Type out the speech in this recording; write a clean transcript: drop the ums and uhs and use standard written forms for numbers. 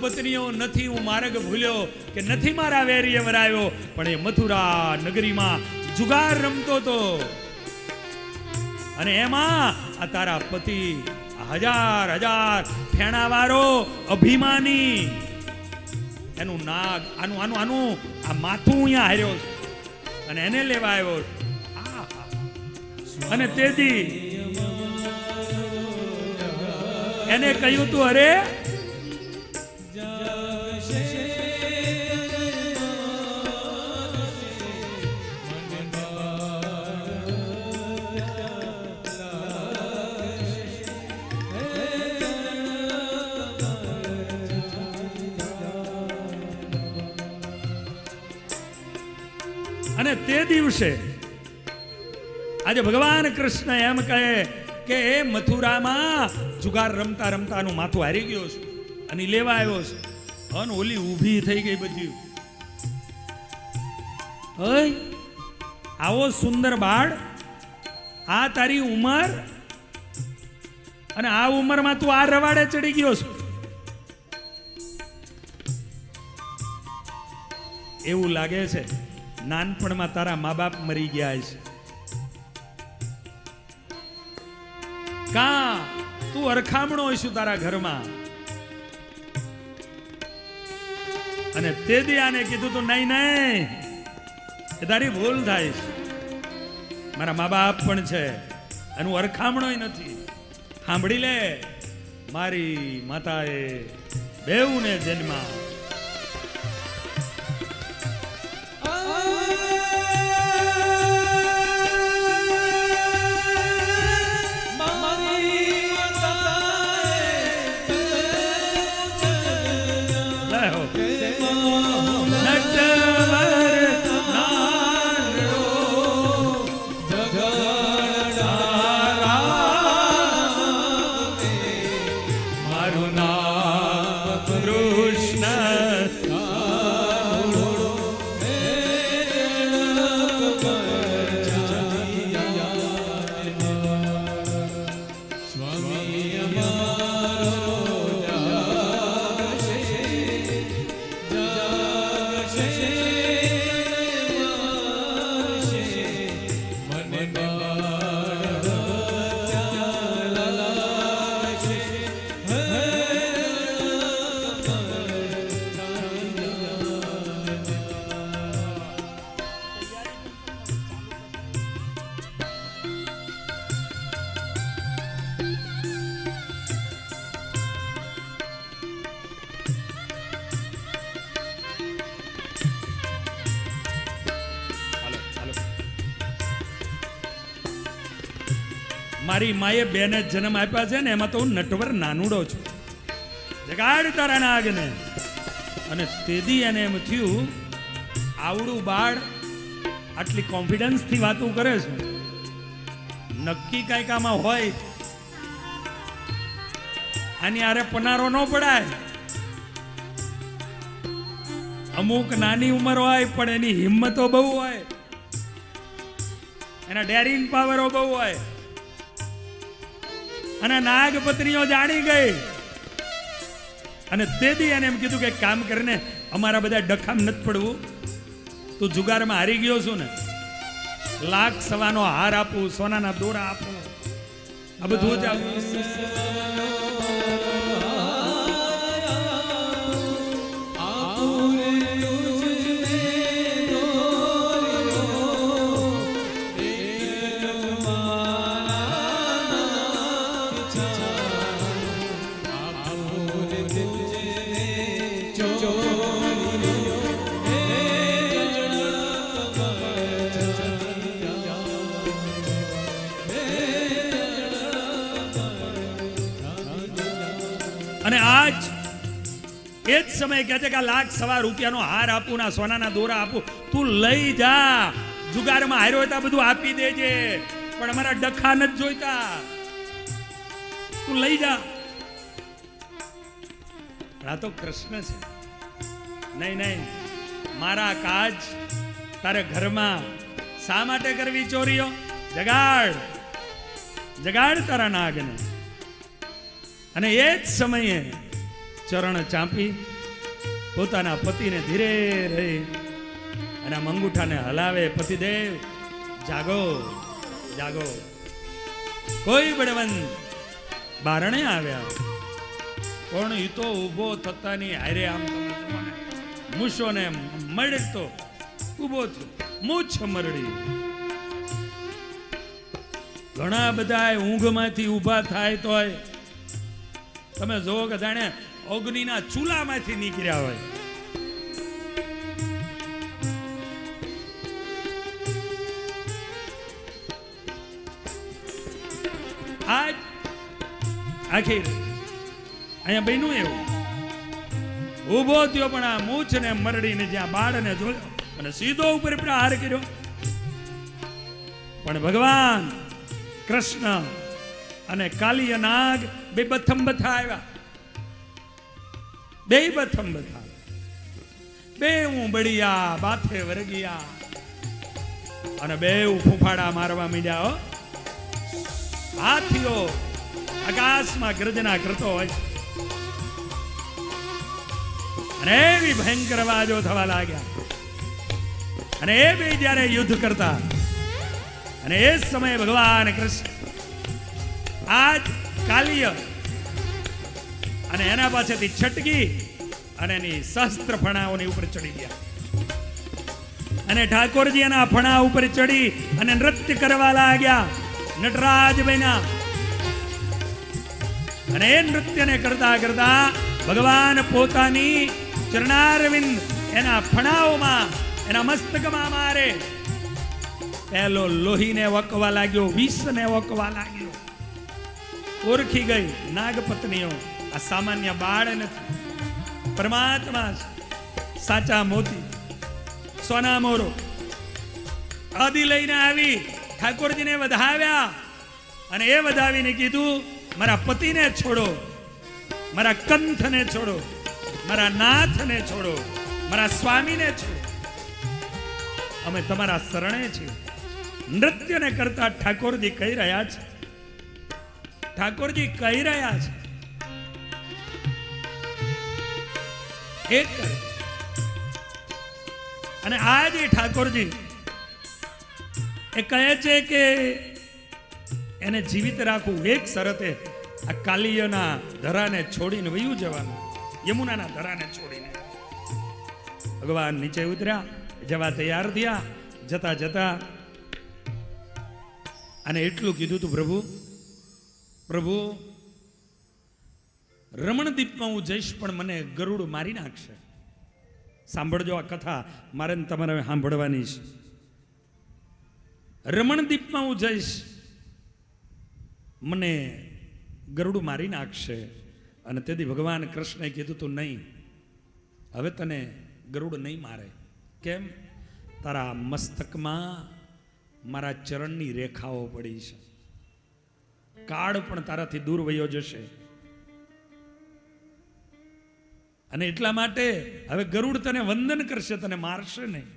પત્નીઓ નથી હું માર્ગ ભૂલ્યો, કે નથી મારા વેરીએ વરાયો, પણ એ મથુરા નગરીમાં જુગાર રમતો હતો. અને એમાં આ તારા પતિ હજાર હજાર ફેણાવાળો અભિમાની એનું નાગ આનું આ માથું અહીંયા હાર્યો અને એને લેવા આવ્યો. અને તેથી એને કહ્યું તું, અરે અને તે દિવસે આજે ભગવાન કૃષ્ણ એમ કહે કે એ મથુરામાં જુગાર રમતા રમતાનું માથું હારી ગયો છે અને લેવા આવ્યો છે. અને ઓલી ઊભી થઈ ગઈ બધી. આવો સુંદર બાળ, આ તારી ઉંમર, અને આ ઉંમરમાં તું આ રવાડે ચડી ગયો છે. એવું લાગે છે નાનપણમાં તારા મા બાપ મરી ગયા છે. કા તું અરખામણો હોઈશું તારા ઘરમાં. અને તે દી આને કીધું તું નહીં નહીં, એ તારી ભૂલ થાય છે. મારા મા બાપ પણ છે અને હું અરખામણો નથી. સાંભળી લે, મારી માતાએ બેઉને જન્મા મારી માએ બેને જન્મ આપ્યા છે ને, એમાં તો હું નટવર નાનુડો છું. જગાડ તારા નાગને. અને તેદી એને એમ થયું, આવડું બાળ આટલી કોન્ફિડન્સ થી વાતો કરે છે, નક્કી કઈક આમાં હોય. આની આરે પનારો ન પડાય. અમુક નાની ઉંમર હોય પણ એની હિંમતો બહુ હોય, એના ડેરિંગ પાવરો બહુ હોય. અને નાગપત્નીઓ જાણી ગઈ. અને તેથી એને એમ કીધું કે કામ કરીને અમારા બધા ડખામ નથી પડવું. તું જુગારમાં હારી ગયો છું ને, લાખ સવાનો હાર આપું, સોનાના દોરા આપું, આ બધું જ આપું. અને આજ એ જ સમય કહે છે કે ₹1,00,000 હાર આપું, ના સોનાના દોરા આપું, તું લઈ જા. જુગારમાં હાર્યો હોય તો બધું આપી દેજે, પણ અમારા ડખા નથી જોઈતા, તું લઈ જા. આ તો કૃષ્ણ છે. નહીં નહીં, મારા કાજ તારે ઘરમાં શા માટે કરવી ચોરીઓ? જગાડ જગાડ તારા નાગને. અને એ જ સમયે ચરણ ચાંપી પોતાના પતિને ધીરે રહી અને આમ અંગૂઠાને હલાવે, પતિદેવ જાગો જાગો. કોઈ બળવંત બારણે આવ્યા, પણ ઈ તો ઊભો થતાની હારે આમ તમે જુઓ ને, મૂછોને મળતો ઊભો થયો, મૂછ મરડી. ઘણા બધા ઊંઘમાંથી ઊભા થાય તોય તમે જોવો કે જાણે અગ્નિના ચૂલામાંથી નીકળ્યા હોય. આજ આખી અહીંયા બન્યું એવું, ઊભો થયો પણ આ મૂછ ને મરડીને જ્યાં બાળને જોયો અને સીધો ઉપર પ્રહાર કર્યો. પણ ભગવાન કૃષ્ણ અને કાલિય નાગ બે બથંબથા આવ્યા, બે બથંબથા, બે બળિયા બાથે વરગિયા અને બે ફૂફાડા મારવા માંડ્યા. હાથીઓ આકાશમાં ગર્જના કરતો હોય અને એવી ભયંકર અવાજો થવા લાગ્યા. અને એ બે જ્યારે યુદ્ધ કરતા અને એ સમયે ભગવાન કૃષ્ણ આજ કાલિય અને એના પાસેથી છટકી અને એની શસ્ત્ર ફણાઓની ઉપર ચડી ગયા. અને ઠાકોરજી એના ફણા ઉપર ચડી અને નૃત્ય કરવા લાગ્યા, નટરાજ બન્યા. અને એ નૃત્યને કરતા કરતા ભગવાન પોતાની ચરણારવિંદ એના ફણાઓમાં, એના મસ્તકમાં મારે. પહેલો લોહીને વકવા લાગ્યો, વિષને વકવા લાગ્યો. ઓળખી ગઈ નાગપત્નીઓ, આ સામાન્ય બાળ નથી, પરમાત્મા છે, સાચા મોતી, સોના મોરો. આદિ લઈને આવી ઠાકોરજીને વધાવ્યા અને એ વધાવીને કીધું, મારા પતિને છોડો, મારા કંથને છોડો, મારા નાથને છોડો, મારા સ્વામીને છોડો, અમે તમારા શરણે છીએ. નૃત્યને કરતા ઠાકોરજી કહી રહ્યા છે, ઠાકોરજી કહી રહ્યા છે એક. અને આજે ઠાકોરજી એ કહે છે કે એને જીવિત રાખવું એક શરતે, આ કાલિયના ધરાને છોડીને વયું જવાનું, યમુનાના ધરાને છોડીને. ભગવાન નીચે ઉતર્યા, જવા તૈયાર થયા. જતા જતા અને એટલું કીધું તું, પ્રભુ પ્રભુ રમણદીપમાં હું જઈશ પણ મને ગરુડ મારી નાખશે. સાંભળજો આ કથા, મારે તમારે સાંભળવાની છે. રમણદીપમાં હું જઈશ, મને ગરુડ મારી નાખશે. અને તેથી ભગવાન કૃષ્ણએ કીધું તું નહીં, હવે તને ગરુડ નહીં મારે. કેમ? તારા મસ્તકમાં મારા ચરણની રેખાઓ પડી છે, કાળ પણ તારાથી દૂર વયો જશે. અને એટલા માટે હવે ગરુડ તને વંદન કરશે, તને મારશે નહીં.